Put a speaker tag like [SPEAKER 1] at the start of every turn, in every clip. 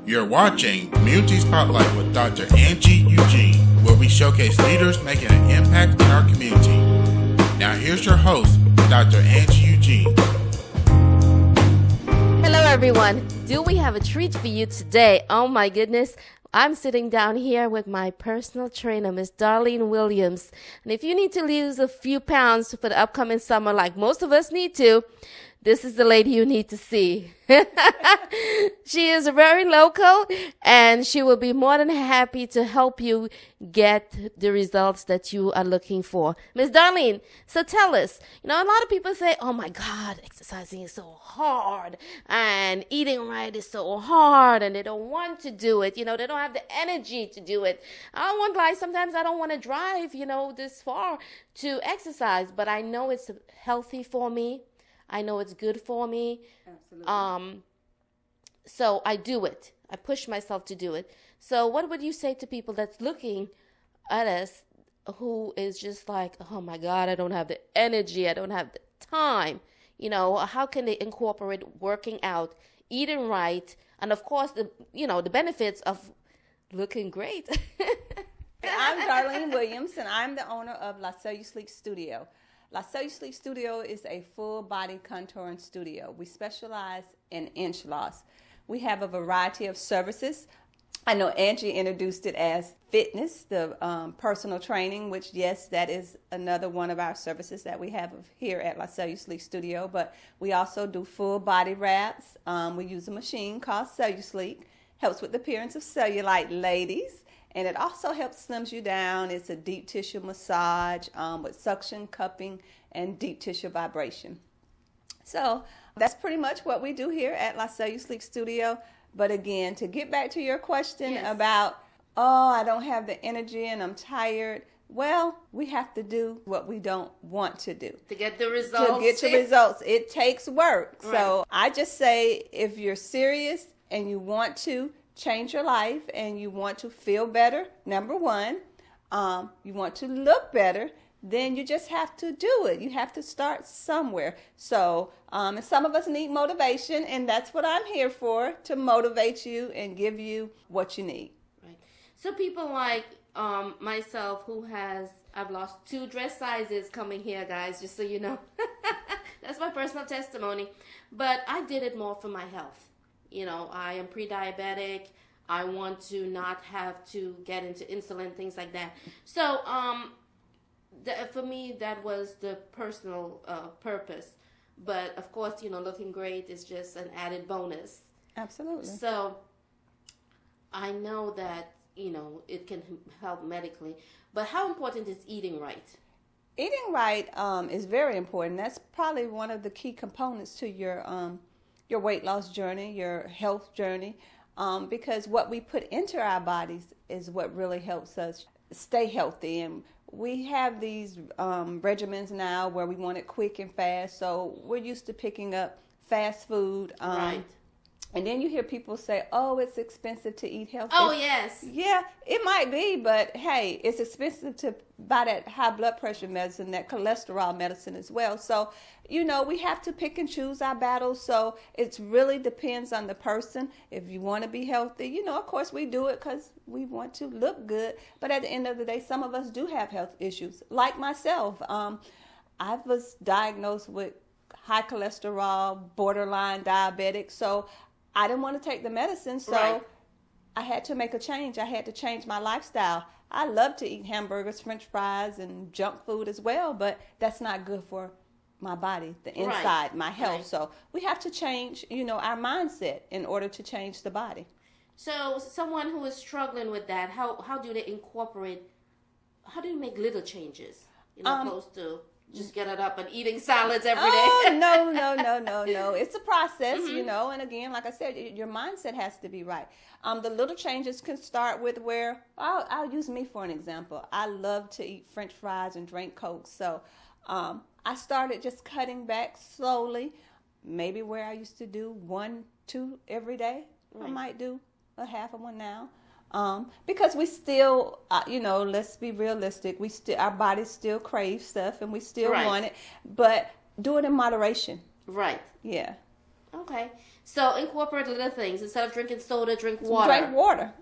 [SPEAKER 1] You're watching Community Spotlight with Dr. Angie Eugene, where we showcase leaders making an impact in our community. Now here's your host, Dr. Angie Eugene.
[SPEAKER 2] Hello everyone. Do we have a treat for you today? Oh my goodness. I'm sitting down here with my personal trainer, Miss Darlene Williams. And if you need to lose a few pounds for the upcoming summer, like most of us need to, this is the lady you need to see. She is very local, and she will be more than happy to help you get the results that you are looking for. Miss Darlene, so tell us, a lot of people say, oh my God, exercising is so hard, and eating right is so hard, and they don't want to do it. They don't have the energy to do it. I won't lie, sometimes I don't want to drive, this far to exercise, but I know it's healthy for me. I know it's good for me. Absolutely. So I do it. I push myself to do it. So what would you say to people that's looking at us who is just like, oh my God, I don't have the energy. I don't have the time. How can they incorporate working out, eating right, and of course, the benefits of looking great.
[SPEAKER 3] I'm Darlene Williams, and I'm the owner of LaCellu Sleep Studio. LaCellu Sleep Studio is a full body contouring studio. We specialize in inch loss. We have a variety of services. I know Angie introduced it as fitness, the personal training, which, yes, that is another one of our services that we have here at LaCellu Sleep Studio. But we also do full body wraps. We use a machine called CelluSleep. Helps with the appearance of cellulite, ladies. And it also helps slims you down. It's a deep tissue massage with suction, cupping, and deep tissue vibration. So that's pretty much what we do here at LaCellu Sleep Studio. But again, to get back to your question about, I don't have the energy and I'm tired. Well, we have to do what we don't want to do.
[SPEAKER 2] To get the results.
[SPEAKER 3] To get the results. It takes work.
[SPEAKER 2] Right.
[SPEAKER 3] So I just say, if you're serious and you want to change your life and you want to feel better, number one, you want to look better, then you just have to do it. You have to start somewhere. So, and some of us need motivation, and that's what I'm here for, to motivate you and give you what you need.
[SPEAKER 2] Right. So people like myself I've lost 2 dress sizes coming here, guys, just so you know. That's my personal testimony. But I did it more for my health. I am pre-diabetic. I want to not have to get into insulin, things like that. So, for me, that was the personal purpose. But, of course, looking great is just an added bonus.
[SPEAKER 3] Absolutely.
[SPEAKER 2] So, I know that, it can help medically. But how important is eating right?
[SPEAKER 3] Eating right is very important. That's probably one of the key components to your weight loss journey, your health journey, because what we put into our bodies is what really helps us stay healthy. And we have these regimens now where we want it quick and fast, so we're used to picking up fast food.
[SPEAKER 2] Right.
[SPEAKER 3] And then you hear people say, oh, it's expensive to eat healthy.
[SPEAKER 2] Oh, yes.
[SPEAKER 3] Yeah, it might be, but hey, it's expensive to buy that high blood pressure medicine, that cholesterol medicine as well. So, we have to pick and choose our battles. So it really depends on the person. If you want to be healthy, of course we do it because we want to look good. But at the end of the day, some of us do have health issues. Like myself, I was diagnosed with high cholesterol, borderline diabetic. So I didn't want to take the medicine, so right. I had to make a change. I had to change my lifestyle. I love to eat hamburgers, French fries, and junk food as well, but that's not good for my body, the inside, right. My health. Right. So we have to change, our mindset in order to change the body.
[SPEAKER 2] So someone who is struggling with that, how do they how do you make little changes, opposed to just getting up and eating salads every day?
[SPEAKER 3] Oh, no. It's a process, and again, like I said, your mindset has to be right. The little changes can start with where, I'll use me for an example. I love to eat French fries and drink Coke. So I started just cutting back slowly, maybe where I used to do 1, 2 every day. Right. I might do a half of one now. Because we still, let's be realistic. Our bodies still crave stuff and we still
[SPEAKER 2] right.
[SPEAKER 3] want it, but do it in moderation.
[SPEAKER 2] Right.
[SPEAKER 3] Yeah.
[SPEAKER 2] Okay. So incorporate little things. Instead of drinking soda, drink water.
[SPEAKER 3] Drink water.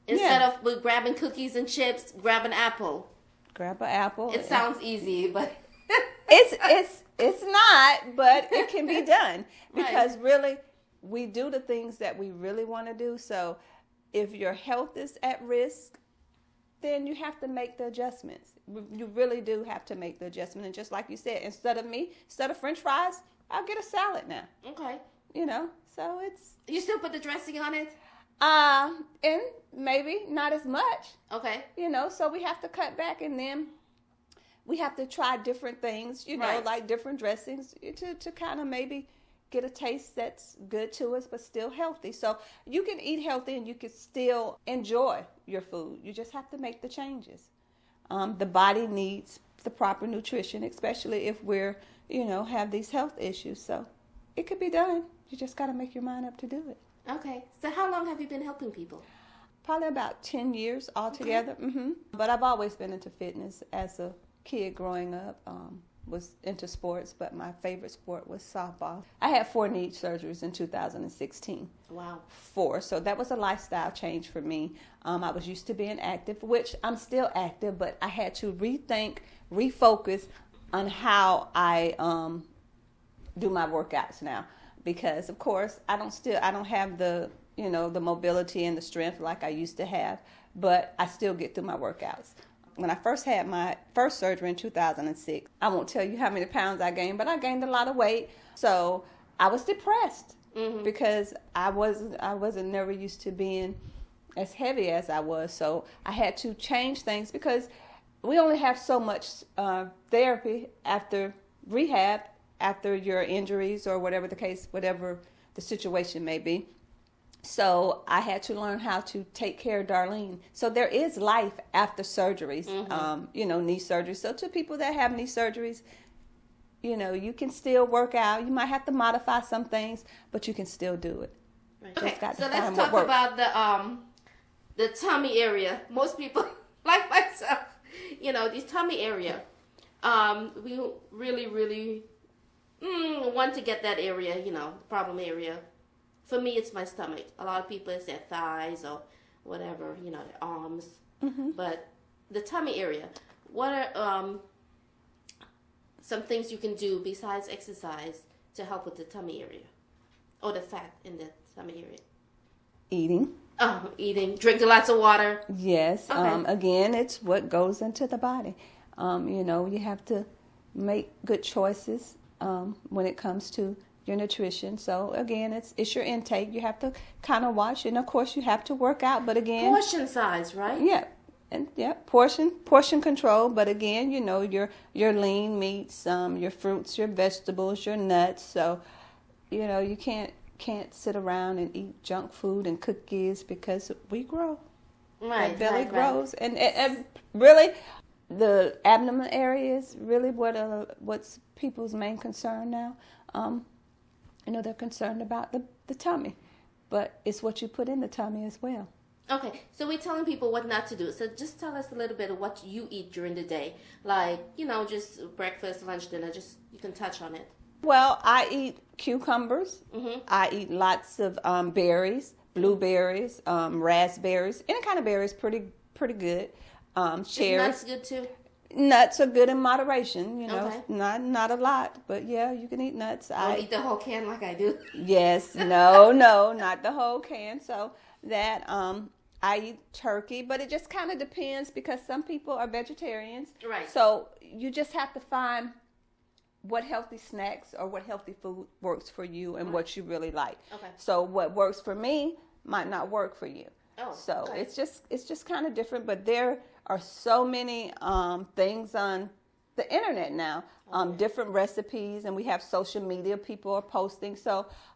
[SPEAKER 2] Instead of grabbing cookies and chips, grab an apple.
[SPEAKER 3] Grab an apple.
[SPEAKER 2] It sounds easy, but
[SPEAKER 3] it's not, but it can be done because really we do the things that we really want to do. So if your health is at risk, then you have to make the adjustments. You really do have to make the adjustment. And just like you said, instead of French fries, I'll get a salad now.
[SPEAKER 2] Okay.
[SPEAKER 3] So it's...
[SPEAKER 2] You still put the dressing on it?
[SPEAKER 3] And maybe not as much.
[SPEAKER 2] Okay.
[SPEAKER 3] So we have to cut back, and then we have to try different things, like different dressings to kind of maybe get a taste that's good to us, but still healthy. So you can eat healthy and you can still enjoy your food. You just have to make the changes. The body needs the proper nutrition, especially if we're, have these health issues. So it could be done. You just got to make your mind up to do it.
[SPEAKER 2] Okay. So how long have you been helping people?
[SPEAKER 3] Probably about 10 years altogether. Okay. Mm-hmm. But I've always been into fitness as a kid growing up. Was into sports, but my favorite sport was softball. I had 4 knee surgeries in 2016.
[SPEAKER 2] Wow.
[SPEAKER 3] 4. So that was a lifestyle change for me. I was used to being active, which I'm still active, but I had to refocus on how I do my workouts now, because of course I don't have the the mobility and the strength like I used to have, but I still get through my workouts. When I first had my first surgery in 2006, I won't tell you how many pounds I gained, but I gained a lot of weight. So I was depressed because I wasn't never used to being as heavy as I was. So I had to change things because we only have so much therapy after rehab, after your injuries or whatever the situation may be. So I had to learn how to take care of Darlene. So there is life after surgeries, knee surgeries. So to people that have knee surgeries, you can still work out. You might have to modify some things, but you can still do it.
[SPEAKER 2] Right. Okay, so let's talk about the tummy area. Most people, like myself, this tummy area, we really, really want to get that area, problem area. For me, it's my stomach. A lot of people, it's their thighs or whatever, their arms. Mm-hmm. But the tummy area, what are some things you can do besides exercise to help with the tummy area or the fat in the tummy area?
[SPEAKER 3] Eating.
[SPEAKER 2] Eating. Drinking lots of water.
[SPEAKER 3] Yes.
[SPEAKER 2] Okay.
[SPEAKER 3] Again, it's what goes into the body. You have to make good choices when it comes to your nutrition. So again, it's your intake. You have to kind of watch, and of course you have to work out. But again,
[SPEAKER 2] portion size, right?
[SPEAKER 3] Yeah, and portion control. But again, your lean meats, your fruits, your vegetables, your nuts. So you can't sit around and eat junk food and cookies because we grow.
[SPEAKER 2] Right,
[SPEAKER 3] the belly grows,
[SPEAKER 2] right.
[SPEAKER 3] And really, the abdomen area is really what's people's main concern now. They're concerned about the tummy, but it's what you put in the tummy as well.
[SPEAKER 2] Okay, so we're telling people what not to do. So just tell us a little bit of what you eat during the day. Like, just breakfast, lunch, dinner. Just, you can touch on it.
[SPEAKER 3] Well, I eat cucumbers.
[SPEAKER 2] Mm-hmm.
[SPEAKER 3] I eat lots of berries, blueberries, raspberries. Any kind of berries, pretty good. Cherries.
[SPEAKER 2] Is nuts good too?
[SPEAKER 3] Nuts are good in moderation,
[SPEAKER 2] Okay.
[SPEAKER 3] not a lot, but yeah, you can eat nuts.
[SPEAKER 2] Don't eat the whole can like I do.
[SPEAKER 3] Yes, no, not the whole can. So that I eat turkey, but it just kind of depends because some people are vegetarians.
[SPEAKER 2] Right.
[SPEAKER 3] So you just have to find what healthy snacks or what healthy food works for you and what you really like.
[SPEAKER 2] Okay.
[SPEAKER 3] So what works for me might not work for you.
[SPEAKER 2] Oh,
[SPEAKER 3] so
[SPEAKER 2] okay.
[SPEAKER 3] it's just kind of different, but there are so many things on the internet now, different recipes, and we have social media. People are posting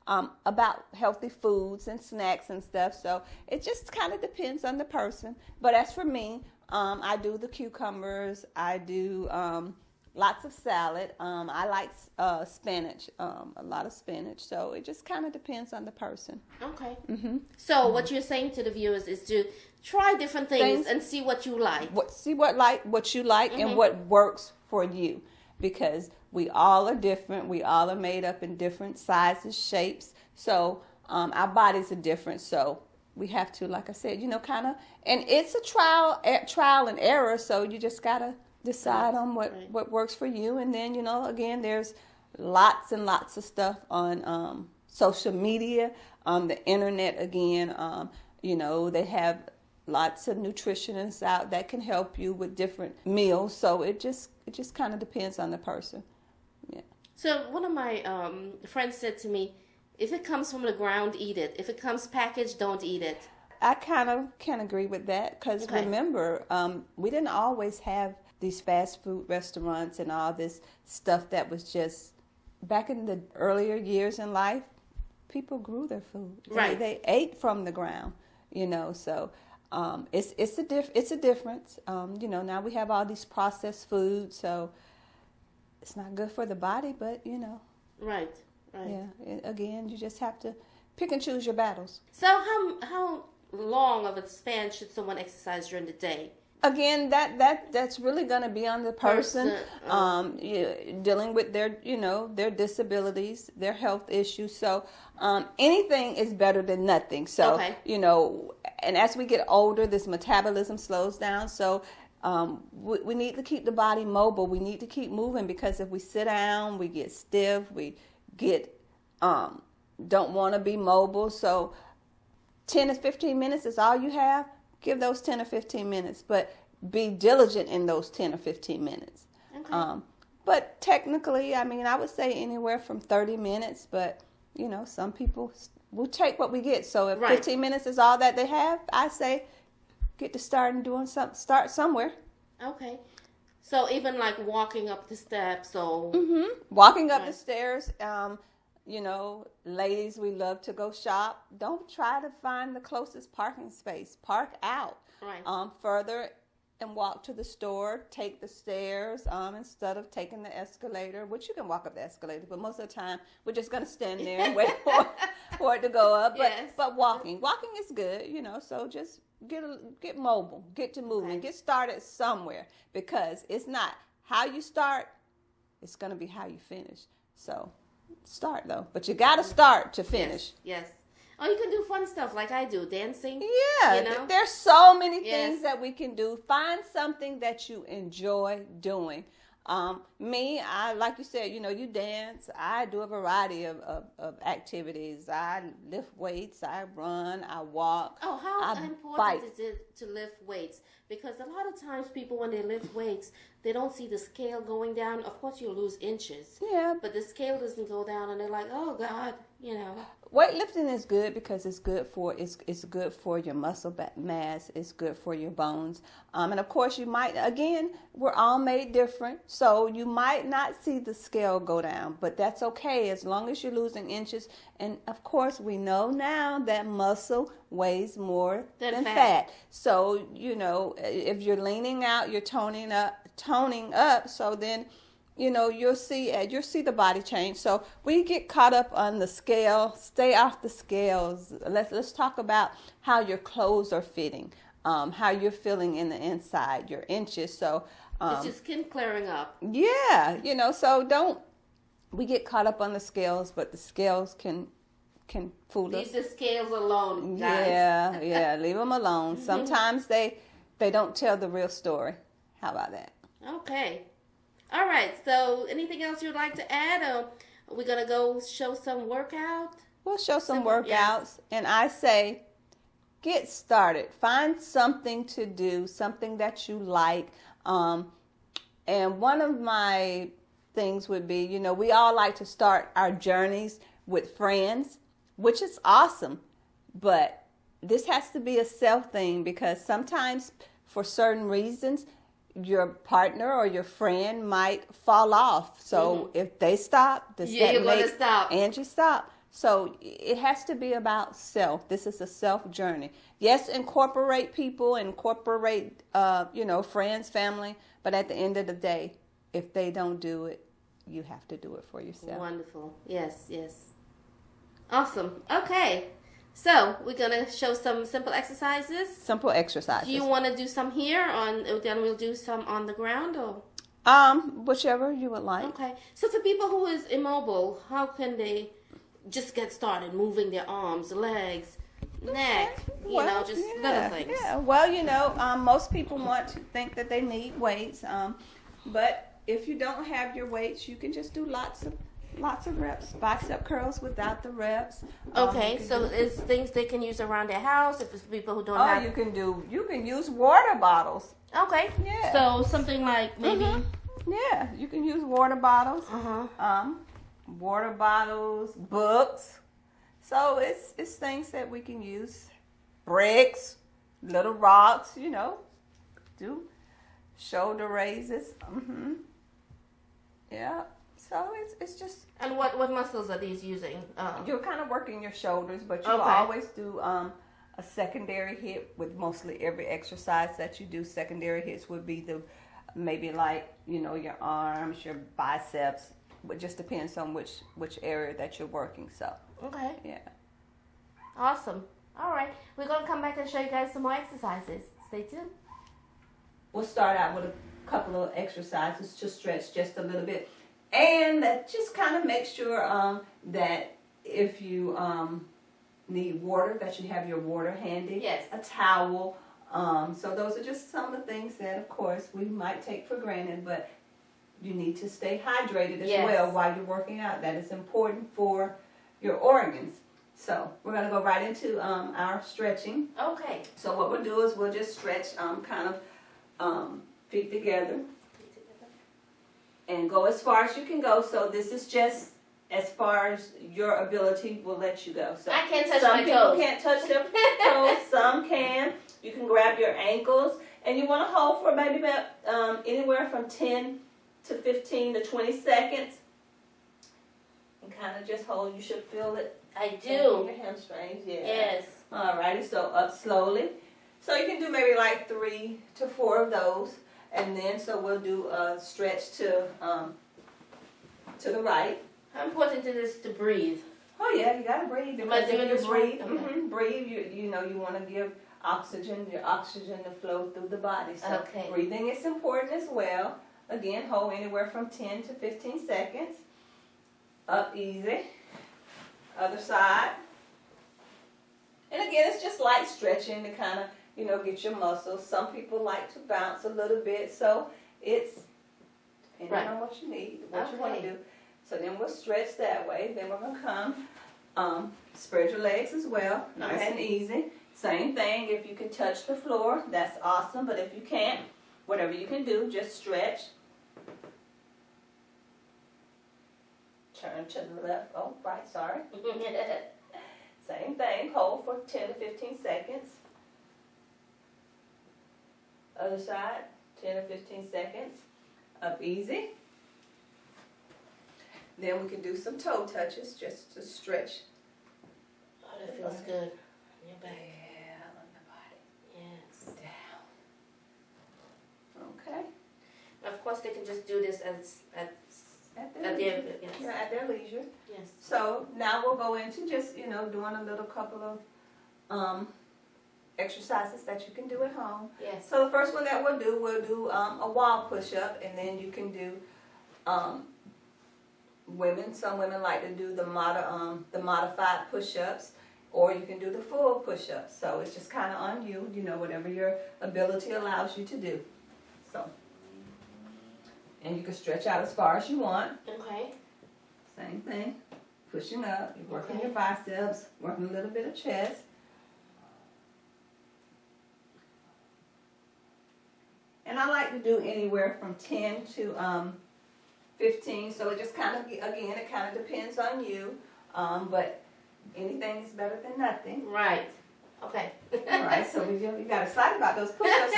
[SPEAKER 3] about healthy foods and snacks and stuff. So it just kind of depends on the person. But as for me, I do the cucumbers. I do lots of salad. I like spinach, a lot of spinach. So it just kind of depends on the person.
[SPEAKER 2] Okay.
[SPEAKER 3] Mm-hmm.
[SPEAKER 2] So what you're saying to the viewers is to try different things and see what you like.
[SPEAKER 3] What you like,
[SPEAKER 2] Mm-hmm.
[SPEAKER 3] and what works for you. because we all are different. We all are made up in different sizes, shapes. So our bodies are different. So we have to, like I said, kind of, and it's a trial and error. So you just got to decide on what works for you. And then, again, there's lots and lots of stuff on social media, on the internet. Again, they have lots of nutritionists out that can help you with different meals. So it just kind of depends on the person. Yeah.
[SPEAKER 2] So one of my friends said to me, if it comes from the ground, eat it. If it comes packaged, don't eat it.
[SPEAKER 3] I kind of can agree with that because remember, we didn't always have these fast food restaurants and all this stuff that was just back in the earlier years in life. People grew their food.
[SPEAKER 2] Right.
[SPEAKER 3] They ate from the ground. So it's a difference. Now we have all these processed foods, so it's not good for the body. But
[SPEAKER 2] Right.
[SPEAKER 3] yeah. Again, you just have to pick and choose your battles.
[SPEAKER 2] So how long of a span should someone exercise during the day?
[SPEAKER 3] Again, that's really going to be on the person dealing with their disabilities, their health issues. So anything is better than nothing. So and as we get older, this metabolism slows down. So we need to keep the body mobile. We need to keep moving because if we sit down, we get stiff. We get don't want to be mobile. So 10 to 15 minutes is all you have. Give those 10 or 15 minutes, but be diligent in those 10 or 15 minutes.
[SPEAKER 2] Okay.
[SPEAKER 3] But technically, I would say anywhere from 30 minutes, but, some people will take what we get. So if 15 minutes is all that they have, I say get to start and start somewhere.
[SPEAKER 2] Okay. So even like walking up the steps or...
[SPEAKER 3] Walking up the stairs, ladies, we love to go shop. Don't try to find the closest parking space. Park out.
[SPEAKER 2] Right.
[SPEAKER 3] Further and walk to the store. Take the stairs instead of taking the escalator, which you can walk up the escalator, but most of the time we're just going to stand there and wait for it to go up. But walking is good, so just get mobile, get to moving, get started somewhere because it's not how you start, it's going to be how you finish. So start though, but you got to start to finish.
[SPEAKER 2] Yes. Oh, you can do fun stuff like I do, dancing.
[SPEAKER 3] Yeah, there's so many things that we can do. Find something that you enjoy doing. Me, like you said, you dance. I do a variety of activities. I lift weights. I run. I walk.
[SPEAKER 2] Oh, how important is it to lift weights? Because a lot of times people, when they lift weights, they don't see the scale going down. Of course, you'll lose inches. Yeah. But the scale doesn't go down, and they're like, oh, God,
[SPEAKER 3] Weightlifting is good because it's good for your muscle mass. It's good for your bones. And of course, we're all made different. So you might not see the scale go down, but that's okay as long as you're losing inches. And of course, we know now that muscle weighs more than fat. So, if you're leaning out, you're toning up. So then, you'll see the body change. So we get caught up on the scale. Stay off the scales. Let's talk about how your clothes are fitting, how you're feeling in the inside, your inches. So
[SPEAKER 2] it's your skin clearing up.
[SPEAKER 3] Yeah, so we get caught up on the scales, but the scales can fool us.
[SPEAKER 2] Leave the scales alone, guys.
[SPEAKER 3] Yeah, leave them alone. Sometimes they don't tell the real story. How about that?
[SPEAKER 2] Okay. All right, so anything else you'd like to add? Or are we going to go show some workout?
[SPEAKER 3] We'll show some workouts. And I say, get started. Find something to do, something that you like. And one of my things would be, we all like to start our journeys with friends, which is awesome. But this has to be a self thing because sometimes for certain reasons, your partner or your friend might fall off. So if they stop,
[SPEAKER 2] you're going to stop.
[SPEAKER 3] Angie stop. So it has to be about self. This is a self journey. Yes, incorporate people, incorporate, friends, family. But at the end of the day, if they don't do it, you have to do it for yourself.
[SPEAKER 2] Wonderful. Yes. Awesome. Okay. So we're going to show some simple exercises.
[SPEAKER 3] Simple exercises.
[SPEAKER 2] Do you want to do some here then we'll do some on the ground? Or
[SPEAKER 3] Whichever you would like.
[SPEAKER 2] Okay. So for people who is immobile, how can they just get started moving their arms, legs, neck, just little things?
[SPEAKER 3] Yeah. Well, most people want to think that they need weights. But if you don't have your weights, you can just do lots of reps, bicep curls without the reps.
[SPEAKER 2] Okay, so it's things they can use around their house if it's people who don't have.
[SPEAKER 3] You can use water bottles.
[SPEAKER 2] Okay.
[SPEAKER 3] Yeah.
[SPEAKER 2] So something like maybe.
[SPEAKER 3] Yeah, you can use water bottles. Water bottles, books. So it's things that we can use. Bricks, little rocks, do shoulder raises. Yeah. So it's just.
[SPEAKER 2] And what muscles are these using?
[SPEAKER 3] You're kind of working your shoulders, but you'll always do a secondary hit with mostly every exercise that you do. Secondary hits would be maybe like your arms, your biceps. It just depends on which area that you're working. So.
[SPEAKER 2] Okay.
[SPEAKER 3] Yeah.
[SPEAKER 2] Awesome. All right, we're gonna come back and show you guys some more exercises. Stay tuned.
[SPEAKER 3] We'll start out with a couple of exercises to stretch just a little bit. And that just kind of make sure that if you need water, that you have your water handy.
[SPEAKER 2] Yes.
[SPEAKER 3] A towel. So those are just some of the things that, of course, we might take for granted, but you need to stay hydrated as well while you're working out. That is important for your organs. So we're going to go right into our stretching.
[SPEAKER 2] Okay.
[SPEAKER 3] So what we'll do is we'll just stretch feet together. And go as far as you can go. So this is just as far as your ability will let you go. So
[SPEAKER 2] I can't touch
[SPEAKER 3] my
[SPEAKER 2] toes. Some
[SPEAKER 3] people can't touch their toes. Some can. You can grab your ankles. And you want to hold for maybe about anywhere from 10 to 15 to 20 seconds. And kind of just hold. You should feel it.
[SPEAKER 2] I do.
[SPEAKER 3] In your hamstrings. Yeah.
[SPEAKER 2] Yes.
[SPEAKER 3] Alrighty. So up slowly. So you can do maybe like 3 to 4 of those. And then, so we'll do a stretch to the right.
[SPEAKER 2] How important it is to breathe?
[SPEAKER 3] Oh yeah, you gotta breathe.
[SPEAKER 2] Am I doing this right?
[SPEAKER 3] Breathe. You want to give your oxygen to flow through the body. So
[SPEAKER 2] okay.
[SPEAKER 3] Breathing is important as well. Again, hold anywhere from 10 to 15 seconds. Up easy. Other side. And again, it's just light stretching to kind of get your muscles. Some people like to bounce a little bit, so it's depending on what you need, what you want to do. So then we'll stretch that way. Then we're going to come, spread your legs as well, nice and easy. Same thing, if you can touch the floor, that's awesome, but if you can't, whatever you can do, just stretch. Turn to the left, right, sorry. Same thing, hold for 10 to 15 seconds. Other side, 10 or 15 seconds. Up easy. Then we can do some toe touches just to stretch.
[SPEAKER 2] Oh, that feels good. Your back.
[SPEAKER 3] Yeah, on the body.
[SPEAKER 2] Yes.
[SPEAKER 3] Down. Okay.
[SPEAKER 2] Of course, they can just do this
[SPEAKER 3] at their leisure.
[SPEAKER 2] Yes.
[SPEAKER 3] Yeah, at their leisure.
[SPEAKER 2] Yes.
[SPEAKER 3] So now we'll go into just doing a little couple of exercises that you can do at home.
[SPEAKER 2] Yes.
[SPEAKER 3] So the first one that we'll do a wall push-up, and then you can do some women like to do the modified push-ups, or you can do the full push-ups. So it's just kind of on you, whatever your ability allows you to do. So, and you can stretch out as far as you want.
[SPEAKER 2] Okay.
[SPEAKER 3] Same thing, pushing up, you're working your biceps, working a little bit of chest. And I like to do anywhere from 10 to 15. So it just kind of, again, it kind of depends on you. But anything is better than nothing.
[SPEAKER 2] Right. Okay.
[SPEAKER 3] All right. So we got excited about those push-ups.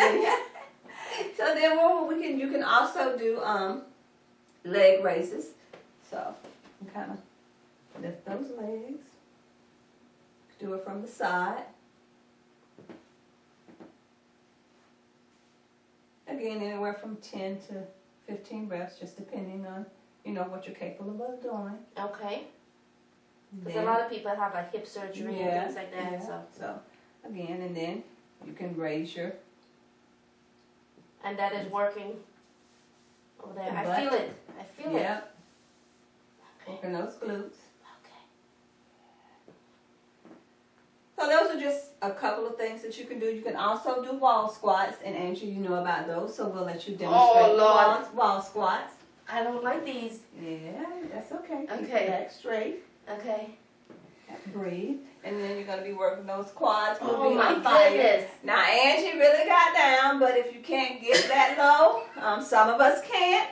[SPEAKER 3] So then you can also do leg raises. So you kind of lift those legs. Do it from the side. Again, anywhere from 10 to 15 reps, just depending on, what you're capable of doing.
[SPEAKER 2] Okay. Because a lot of people have like hip surgery and things like that.
[SPEAKER 3] Yeah. So, again, and then you can raise your...
[SPEAKER 2] And that is working Oh, there.
[SPEAKER 3] The
[SPEAKER 2] I
[SPEAKER 3] butt.
[SPEAKER 2] feel it. I feel it.
[SPEAKER 3] Yep. Working those glutes.
[SPEAKER 2] Okay.
[SPEAKER 3] So those are just a couple of things that you can do. You can also do wall squats, and Angie, you know about those, so we'll let you demonstrate wall squats.
[SPEAKER 2] I don't like these.
[SPEAKER 3] Yeah, that's okay. Keep
[SPEAKER 2] Okay.
[SPEAKER 3] your back straight.
[SPEAKER 2] Okay.
[SPEAKER 3] Breathe. And then you're going to be working those quads. We'll
[SPEAKER 2] Oh
[SPEAKER 3] be
[SPEAKER 2] my
[SPEAKER 3] on fire.
[SPEAKER 2] goodness.
[SPEAKER 3] Now, Angie really got down, but if you can't get that low, some of us can't.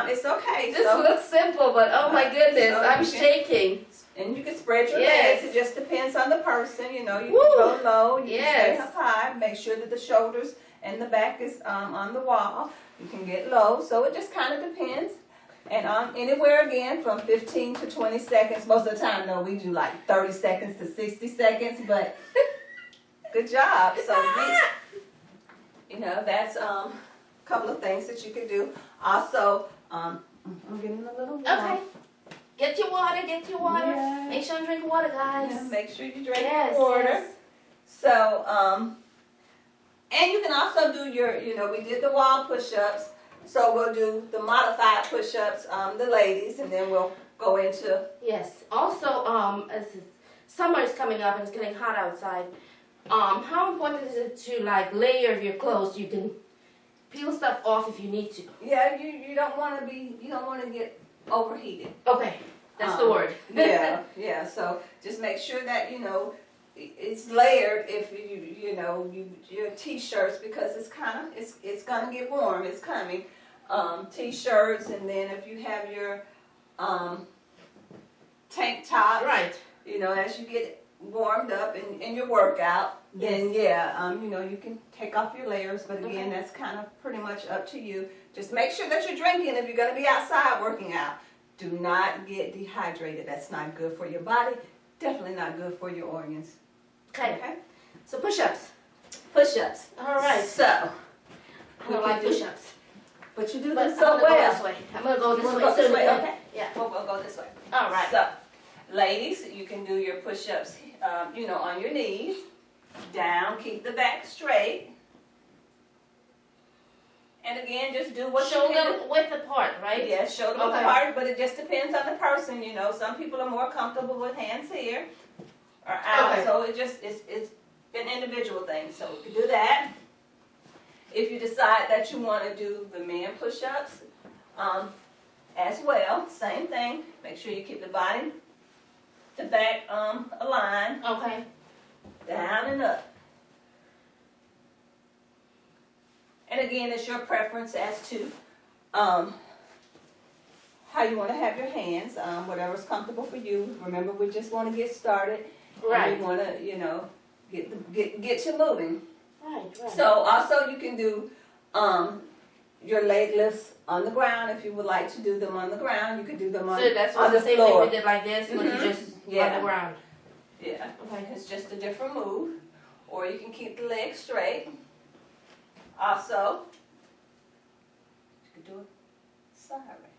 [SPEAKER 3] It's okay.
[SPEAKER 2] This looks simple, but oh my goodness,
[SPEAKER 3] so
[SPEAKER 2] I'm
[SPEAKER 3] you can-
[SPEAKER 2] shaking.
[SPEAKER 3] And you can spread your
[SPEAKER 2] Yes.
[SPEAKER 3] legs. It just depends on the person. You know, you
[SPEAKER 2] Woo.
[SPEAKER 3] can go low, you
[SPEAKER 2] Yes.
[SPEAKER 3] can stay up high. Make sure that the shoulders and the back is on the wall. You can get low. So it just kind of depends. And anywhere again from 15 to 20 seconds. Most of the time, though, we do like 30 seconds to 60 seconds. But good job. So you know, that's a couple of things that you can do. Also, I'm getting a little warm.
[SPEAKER 2] Okay. Get your water, get your water.
[SPEAKER 3] Yeah.
[SPEAKER 2] Make sure you drink water, guys.
[SPEAKER 3] Yeah, make sure you drink
[SPEAKER 2] Yes,
[SPEAKER 3] water.
[SPEAKER 2] yes.
[SPEAKER 3] So, and you can also do your, you know, we did the wall push-ups. So we'll do the modified push-ups, the ladies, and then we'll go into.
[SPEAKER 2] Yes. Also, as summer is coming up and it's getting hot outside, how important is it to like layer your clothes? You can peel stuff off if you need to.
[SPEAKER 3] Yeah, you don't want to get overheated.
[SPEAKER 2] Okay, that's the word.
[SPEAKER 3] Yeah. So just make sure that it's layered. If your t-shirts, because it's gonna get warm. It's coming. T-shirts, and then if you have your tank tops,
[SPEAKER 2] Right.
[SPEAKER 3] As you get warmed up in your workout, then you can take off your layers. But again, that's kind of pretty much up to you. Just make sure that you're drinking if you're going to be outside working out. Do not get dehydrated. That's not good for your body. Definitely not good for your organs.
[SPEAKER 2] Okay. So push-ups.
[SPEAKER 3] Push-ups.
[SPEAKER 2] All right.
[SPEAKER 3] So,
[SPEAKER 2] I don't like push-ups.
[SPEAKER 3] but you do
[SPEAKER 2] But
[SPEAKER 3] them
[SPEAKER 2] I'm
[SPEAKER 3] so
[SPEAKER 2] gonna go
[SPEAKER 3] well.
[SPEAKER 2] this way. I'm gonna go this
[SPEAKER 3] We'll
[SPEAKER 2] way.
[SPEAKER 3] go this
[SPEAKER 2] soon.
[SPEAKER 3] way, okay?
[SPEAKER 2] Yeah.
[SPEAKER 3] We'll go this way.
[SPEAKER 2] All right.
[SPEAKER 3] So, ladies, you can do your push-ups, on your knees, down, keep the back straight. And again, just do what you can do.
[SPEAKER 2] Shoulder width apart, right?
[SPEAKER 3] Yes, shoulder
[SPEAKER 2] Okay.
[SPEAKER 3] apart, but it just depends on the person. Some people are more comfortable with hands here or out,
[SPEAKER 2] Okay.
[SPEAKER 3] so it's an individual thing. So you can do that. If you decide that you want to do the man push-ups, as well, same thing. Make sure you keep the body, the back aligned,
[SPEAKER 2] Okay.
[SPEAKER 3] down and up. And again, it's your preference as to how you want to have your hands, whatever's comfortable for you. Remember, we just want to get started.
[SPEAKER 2] Right.
[SPEAKER 3] And we want to, get you moving.
[SPEAKER 2] Right.
[SPEAKER 3] So also you can do your leg lifts on the ground. If you would like to do them on the ground, you could do them on,
[SPEAKER 2] So that's
[SPEAKER 3] on
[SPEAKER 2] the
[SPEAKER 3] the
[SPEAKER 2] same
[SPEAKER 3] floor.
[SPEAKER 2] thing we did like this, but you just on the ground.
[SPEAKER 3] Yeah.
[SPEAKER 2] Okay.
[SPEAKER 3] It's just a different move. Or you can keep the legs straight. Also, you can do it sideways.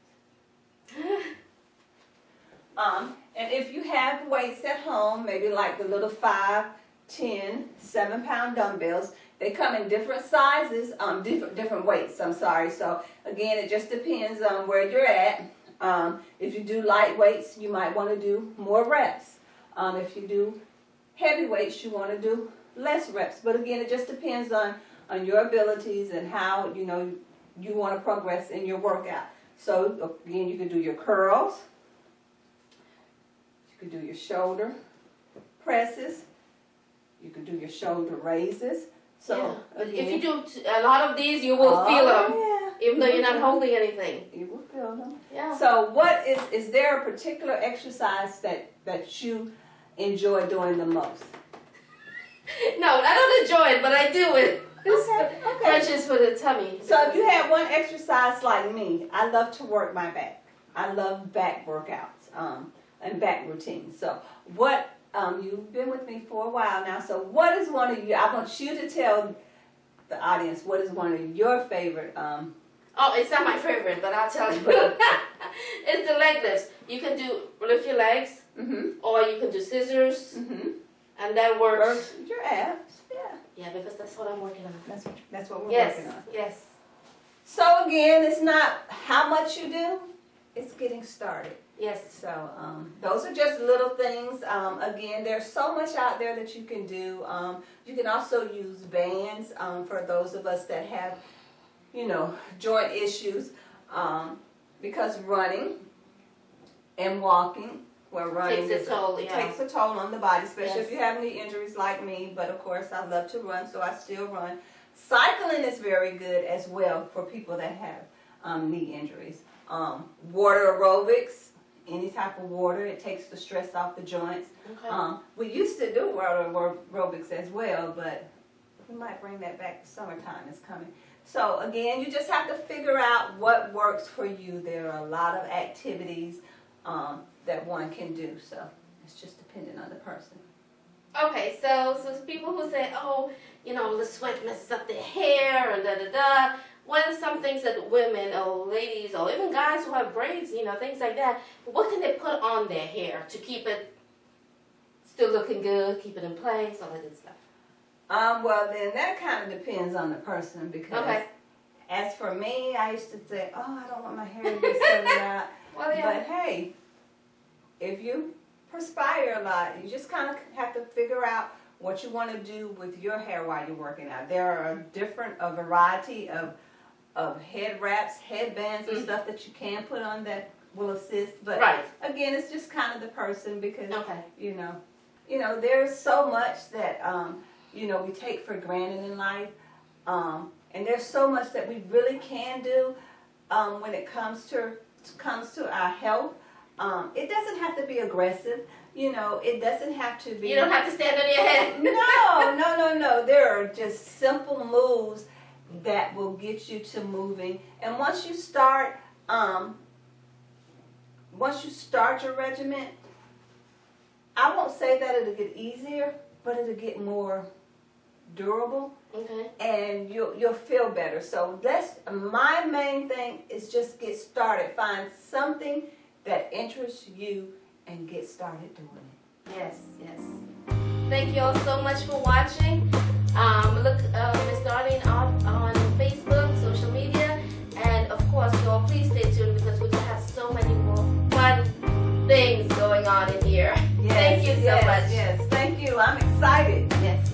[SPEAKER 3] And if you have weights at home, maybe like the little 5, 10, 7-pound dumbbells, they come in different sizes, different weights, I'm sorry. So again, it just depends on where you're at. If you do light weights, you might want to do more reps. If you do heavy weights, you want to do less reps. But again, it just depends on your abilities and how, you want to progress in your workout. So again, you can do your curls. You can do your shoulder presses. You can do your shoulder raises. So
[SPEAKER 2] But
[SPEAKER 3] again,
[SPEAKER 2] if you do a lot of these, you will feel them,
[SPEAKER 3] yeah.
[SPEAKER 2] even though you're not holding anything.
[SPEAKER 3] You will feel them.
[SPEAKER 2] Yeah.
[SPEAKER 3] So what is there a particular exercise that you enjoy doing the most?
[SPEAKER 2] No, I don't enjoy it, but I do it.
[SPEAKER 3] Okay.
[SPEAKER 2] Crunches for the tummy.
[SPEAKER 3] So if you have one exercise like me, I love to work my back. I love back workouts and back routines. So what, you've been with me for a while now, so what is one of you, I want you to tell the audience what is one of your favorite.
[SPEAKER 2] Oh, it's not my favorite, but I'll tell you. It's the leg lifts. You can lift your legs, or you can do scissors, and that works.
[SPEAKER 3] Your abs, yeah.
[SPEAKER 2] Yeah, because that's what I'm working on.
[SPEAKER 3] That's what we're
[SPEAKER 2] Yes,
[SPEAKER 3] working on.
[SPEAKER 2] yes.
[SPEAKER 3] So again, it's not how much you do, it's getting started.
[SPEAKER 2] Yes.
[SPEAKER 3] So those are just little things. Again, there's so much out there that you can do. You can also use bands for those of us that have, joint issues, because running and walking, running
[SPEAKER 2] takes a toll,
[SPEAKER 3] takes a toll on the body, especially
[SPEAKER 2] Yes.
[SPEAKER 3] if you have knee injuries like me. But of course, I love to run, so I still run. Cycling is very good as well for people that have knee injuries. Water aerobics, any type of water, it takes the stress off the joints.
[SPEAKER 2] Okay.
[SPEAKER 3] We used to do water aerobics as well, but we might bring that back. The summertime is coming. So again, you just have to figure out what works for you. There are a lot of activities that one can do, so it's just dependent on the person.
[SPEAKER 2] Okay, so people who say, oh, the sweat messes up their hair and da-da-da. What are some things that women or ladies or even guys who have braids, things like that, what can they put on their hair to keep it still looking good, keep it in place, all that good stuff?
[SPEAKER 3] Well, then that kind of depends on the person, because as for me, I used to say, oh, I don't want my hair to be so out.
[SPEAKER 2] Well, yeah.
[SPEAKER 3] But hey, if you perspire a lot, you just kind of have to figure out what you want to do with your hair while you're working out. There are a variety of head wraps, headbands, and stuff that you can put on that will assist. But again, it's just kind of the person, because there's so much that we take for granted in life, and there's so much that we really can do when it comes to our health. It doesn't have to be aggressive. It doesn't have to be.
[SPEAKER 2] You don't have to stand on your head.
[SPEAKER 3] No. There are just simple moves that will get you to moving. And once you start your regimen, I won't say that it'll get easier, but it'll get more durable.
[SPEAKER 2] Okay.
[SPEAKER 3] And you'll feel better. So my main thing is just get started. Find something that interests you and get started doing it.
[SPEAKER 2] Yes. Thank you all so much for watching. Look Miss Darlene up on Facebook, social media, and of course, y'all please stay tuned, because we have so many more fun things going on in here. Thank you so much.
[SPEAKER 3] Yes, thank you. I'm excited.
[SPEAKER 2] Yes.